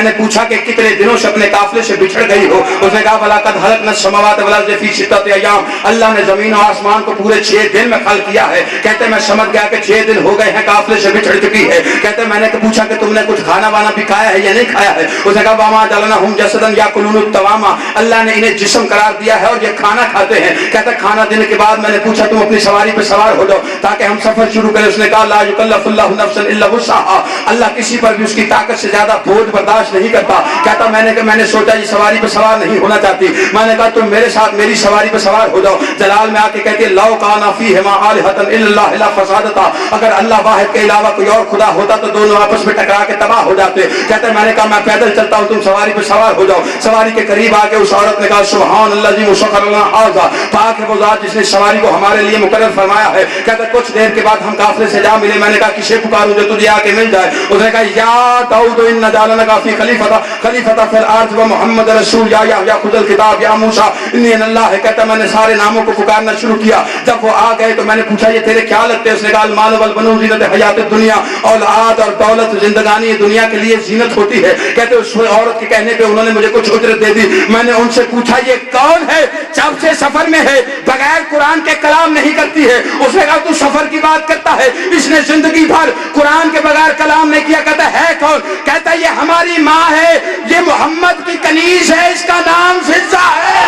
मैंने पूछा कि कितने दिनों से अपने काफिले से बिछड़ गई हो? उसने कहा वलाकद हलकना समावात वल अर्ज़ फी सित्तति अय्याम, अल्लाह ने जमीन और आसमान को पूरे 6 दिन में खल्क किया है। कहते मैं समझ गया कि 6 दिन हो गए हैं काफिले से बिछड़ चुकी है। कहते मैंने पूछा कि तुमने कुछ खाना वाना भी खाया है या नहीं खाया है? उसने कहा वमा जअलनाहुम जसदन याकुलून तवामा, अल्लाह ने इन्हें जिस्म करार दिया है और ये खाना खाते हैं। कहते खाना देने के बाद मैंने पूछा तुम अपनी सवारी पे सवार हो जाओ ताकि हम सफर शुरू करें। उसने कहा ला युकल्लिफुल्लाहु नफ्सन इल्ला वुसअहा, अल्लाह किसी पर भी उसकी ताकत से ज्यादा बोझ बर्दाश्त नहीं करता। कहता मैंने सोचा ये सवारी पे सवार नहीं होना चाहती। मैंने कहा तुम मेरे साथ मेरी सवारी पे सवार हो जाओ। जलाल में आके कहती है लौ काना फीहिमा आलिहतन इल्लल्लाह ला फसादता, अगर अल्लाह वाहिद के अलावा कोई और खुदा होता तो दोनों आपस में टकरा के तबाह हो जाते। कहते मैंने कहा मैं पैदल चलता हूँ, तुम सवारी पे सवार हो जाओ। सवारी के करीब आके उस औरत ने कहा सुभान अल्लाह जी मुसख्खर लना हाज़ा, पाक है वो ज़ात जिसने सवारी को हमारे लिए मुकर्रर फरमाया है। कहते कुछ देर के बाद हम काफिले से जा मिले। मैंने कहा किसे पुकारूं जो तुझे आके मिल जाए? उसने कहा या दाऊद इन्ना जअलनाका फी खलीफता फिल अर्ज़ व मुहम्मद रसूल या खुदल किताब या मूसा इन्नी अल्लाह है। कहता मैंने सारे नामों को पुकारना शुरू किया। जब वो आ गए तो मैंने पूछा ये तेरे क्या लगते हैं? उसने कहा माल वल बनून ज़ीनत हयात दुनिया, औलाद और दौलत जिंदगानी दुनिया के लिए जीनत होती है। कहते उस औरत के कहने पे उन्होंने मुझे कुछ उजरत दे दी। मैंने उनसे पूछा ये कौन है जब से सफर में है बगैर कुरान के कलाम नहीं करती है? उसने कहा तू सफर की बात करता है, इसने जिंदगी भर कुरान के बगैर कलाम नहीं किया। कहता है कौन? कहता ये हमारी माँ है, ये मोहम्मद की कनीज है, इसका नाम फिजा है।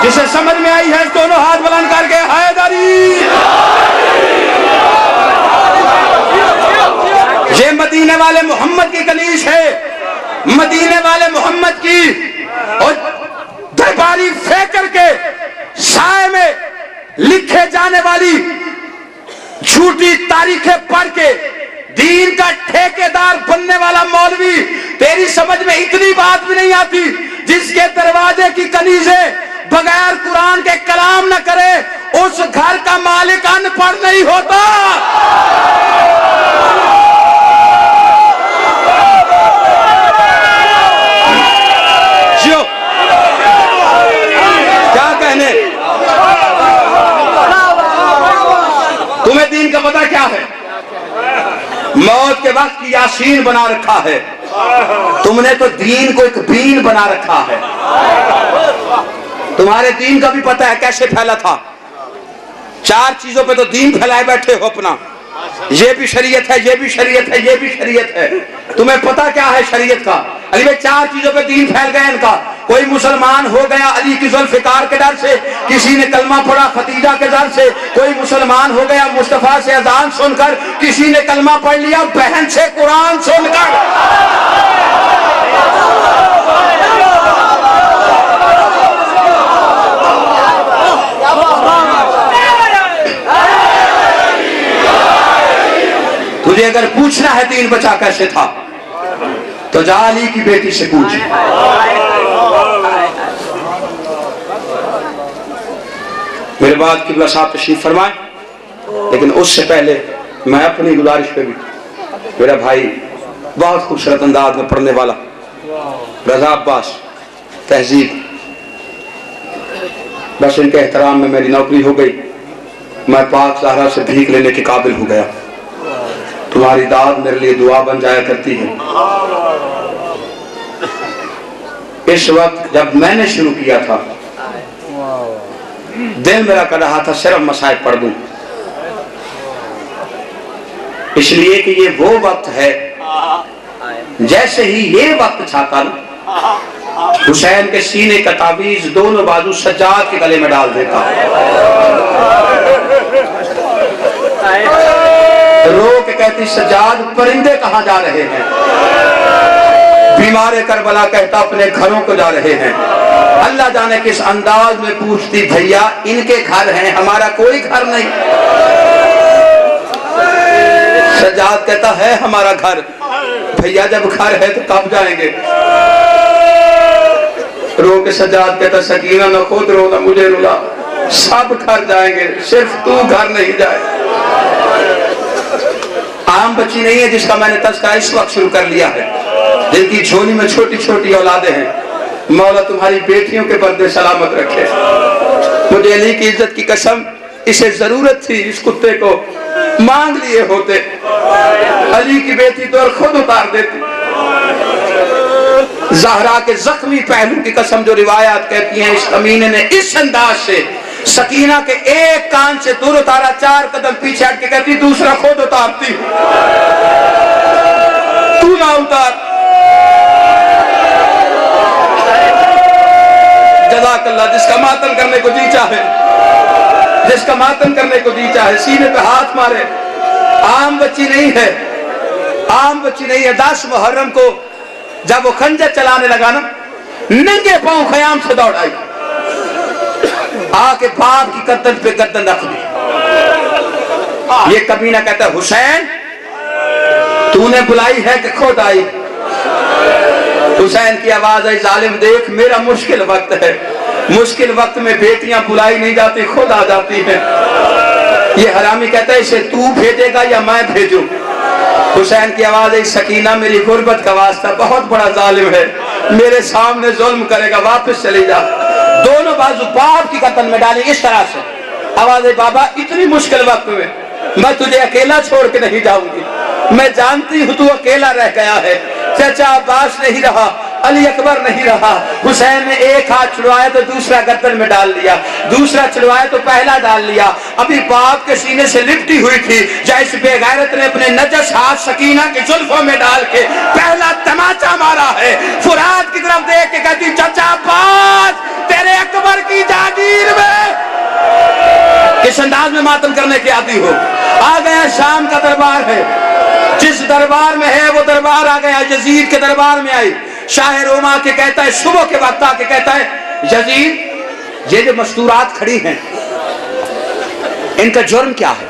जिसे समझ में आई है दोनों हाथ बुलंद करके हैदरी। ये मदीने वाले मोहम्मद की कनीज है, मदीने वाले मोहम्मद की, और दरबारी फेंकर के साए में लिखे जाने वाली झूठी तारीखें पढ़ के दीन का ठेकेदार बनने वाला मौलवी। तेरी समझ में इतनी बात भी नहीं आती जिसके दरवाजे की कनीज़े बगैर कुरान के कलाम न करे उस घर का मालिक अनपढ़ नहीं होता। क्या कहने, तुम्हें दीन का पता क्या है? मौत के वक्त की यासीन बना रखा है, तुमने तो दीन को एक बीन बना रखा है। तुम्हारे दीन का भी पता है कैसे फैला था। 4 चीजों पे तो दीन फैलाए बैठे हो अपना, ये भी शरीयत है, ये भी शरीयत है, ये भी शरीयत है। तुम्हें पता क्या है शरीयत का? अली भाई 4 चीजों पे दीन फैल गया इनका। कोई मुसलमान हो गया अली की जुल्फ़िकार के डर से, किसी ने कलमा पढ़ा खतीजा के डर से, कोई मुसलमान हो गया मुस्तफा से अजान सुनकर, किसी ने कलमा पढ़ लिया बहन से कुरान सुनकर। तुझे अगर पूछना है दीन बचा कैसे था तो जा अली की बेटी से पूछ। मेरे बाद किबला साहब तशरीफ फरमाए, लेकिन उससे पहले मैं अपनी गुजारिश पे भी, मेरा भाई बहुत खूबसूरत अंदाज में पढ़ने वाला रजा अब्बास तहजीब, बस इनके एहतराम में मेरी नौकरी हो गई, मैं पाक ज़हरा से भीख लेने के काबिल हो गया। तुम्हारी दाद मेरे लिए दुआ बन जाया करती है। इस वक्त जब मैंने शुरू किया था दिल मेरा कर रहा था सिर्फ मसाइब पढ़ दूं, इसलिए कि ये वो वक्त है जैसे ही ये वक्त छाता ना हुसैन के सीने का ताबीज दोनों बाजू सज्जाद के गले में डाल देता, रो के कहती सज्जाद परिंदे कहाँ जा रहे हैं? बीमार करबला कहता अपने घरों को जा रहे हैं। अल्लाह जाने किस अंदाज में पूछती भैया इनके घर हैं, हमारा कोई घर नहीं। सज्जाद कहता है हमारा घर। भैया जब घर है तो कब जाएंगे? रो के सज्जाद कहता सकीना न खुद रो न मुझे रुला, सब घर जाएंगे सिर्फ तू घर नहीं जाए। आम बच्ची नहीं है जिसका मैंने तज़किरा इस वक्त शुरू कर लिया है, जिनकी झोली में छोटी छोटी औलादे हैं। मौला तुम्हारी बेटियों के पर्दे सलामत रखे। मुझे अली की इज्जत की कसम, इसे जरूरत थी इस कुत्ते को मांग लिए होते, अली की बेटी तो और खुद उतार देती। ज़हरा के जख्मी पहलू की कसम जो रिवायात कहती हैं, इस कमीने ने इस अंदाज से सकीना के एक कान से दूर उतारा, 4 कदम पीछे हट के कहती दूसरा खुद उतारती, तू ना उतार। जज़ाकल्लाह। जिसका मातम करने को जी चाहे, जिसका मातम करने को जी चाहे, सीने पे हाथ मारे। आम बच्ची नहीं है, आम बच्ची नहीं है। 10 मुहर्रम को जब वो खंजर चलाने लगा ना, नंगे पांव खयाम से दौड़ आई, आके बाप की गर्दन पे गर्दन रख दी। ये कमीना कहता है हुसैन तूने बुलाई है कि खुद आई? हुसैन की आवाज आई, जालिम देख मेरा मुश्किल वक्त है, मुश्किल वक्त में बेटियां बुलाई नहीं जाती, खुद आ जाती हैं। ये हरामी कहता है इसे तू भेजेगा या मैं भेजूं? हुसैन की आवाज आई, सकीना मेरी गुर्बत का वास्ता, बहुत बड़ा जालिम है, मेरे सामने जुल्म करेगा, वापस चली जा। दोनों बाजू बाप की गर्दन में डाली इस तरह से। आवाज आई, बाबा इतनी मुश्किल वक्त में मैं तुझे अकेला छोड़ के नहीं जाऊंगी, मैं जानती हूं तू अकेला रह गया है। चाचा अब्बास नहीं रहा, अली अकबर नहीं रहा। हुसैन ने एक हाथ छुड़वाया तो दूसरा गर्दन में डाल लिया, दूसरा छुड़वाया तो पहला डाल लिया। अभी बाप के सीने से लिपटी हुई थी, जैसे बेगैरत ने अपने नजस हाथ सकीना के जुल्फों में डाल के पहला तमाचा मारा है। फुरात की तरफ देख के कहती चाचा अब्बास तेरे अकबर की जागीर में। किस अंदाज में मातम करने के आदी हो। आ गया शाम का दरबार है, जिस दरबार में है वो दरबार आ गया, यजीद के दरबार में आई। शाह रोमा के कहता है, सुबह के वक्त आके कहता है, यजीद ये जो मस्तूरात खड़ी हैं इनका जुर्म क्या है?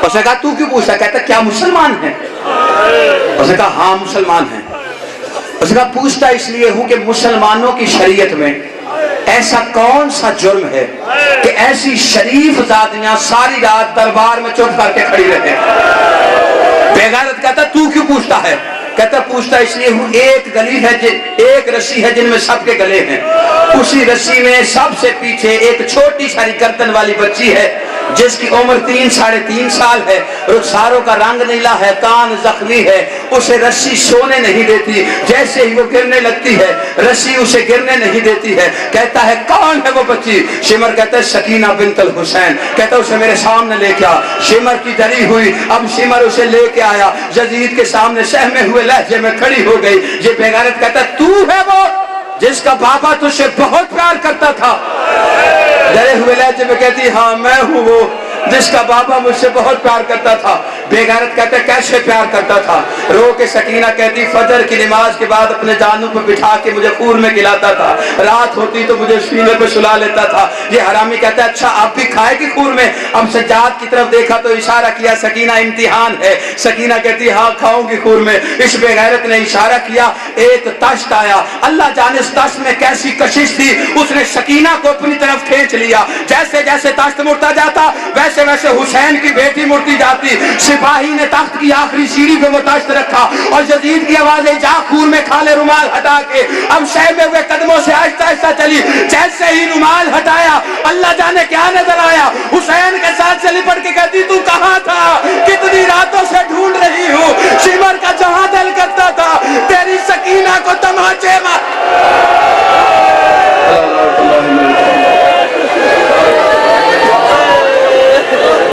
उसने कहा तू क्यों पूछता? कहता क्या मुसलमान है? उसने कहा हाँ मुसलमान है। उसने कहा पूछता इसलिए हूं कि मुसलमानों की शरीयत में ऐसा कौन सा जुर्म है कि ऐसी शरीफ जातियां सारी रात दरबार में चुप करके खड़ी रहे? बेगैरत कहता तू क्यों पूछता है? कहता पूछता इसलिए हूं एक गली है, एक रस्सी है जिनमें सबके गले हैं, उसी रस्सी में सबसे पीछे एक छोटी सारी गर्दन वाली बच्ची है जिसकी उम्र 3-3.5 साल है, रुखसारों का रंग नीला है, कान जख्मी है, उसे रस्सी सोने नहीं देती, जैसे ही वो गिरने लगती है रस्सी उसे गिरने नहीं देती है। कहता है कौन है वो बच्ची? शिमर कहता है सकीना बिनतल हुसैन। कहता उसे मेरे सामने लेके आ। शिमर की डरी हुई, अब शिमर उसे लेके आया, यजीद के सामने सहमे हुए लहजे में खड़ी हो गई। ये बेगैरत कहता तू है वो जिसका बाबा तुझसे बहुत प्यार करता था? डरे हुए लहजे में कहती हाँ मैं हूँ वो जिसका बाबा मुझसे बहुत प्यार करता था। बेगैरत कहते कैसे प्यार करता था? रो के सकीना कहती फजर की नमाज के बाद अपने जानू पर बिठा के मुझे खूर में खिलाता था, रात होती तो मुझे सीने पे सुला लेता था। ये हरामी कहता है अच्छा आप भी खाएगी खूर में? अब सज्जाद की तरफ देखा तो इशारा किया सकीना इम्तिहान है। सकीना कहती हाँ खाऊंगी खूर में। इस बेगैरत ने इशारा किया, एक तश्त आया, अल्लाह जाने इस तश्त में कैसी कशिश थी, उसने सकीना को अपनी तरफ खींच लिया। जैसे जैसे तश्त मुड़ता जाता वैसे वैसे हुसैन की बेटी मुड़ती जाती। सिपाही ने तख्त की आखिरी सीढ़ी पे वो तश्त रखा और यजीद की आवाज जा खूर में खाले रुमाल हटा के। अब सहमे हुए कदमों से आहिस्ता आहिस्ता चली, जैसे ही रुमाल हटाया अल्लाह जाने क्या नजर आया, हुसैन के साथ से लिपट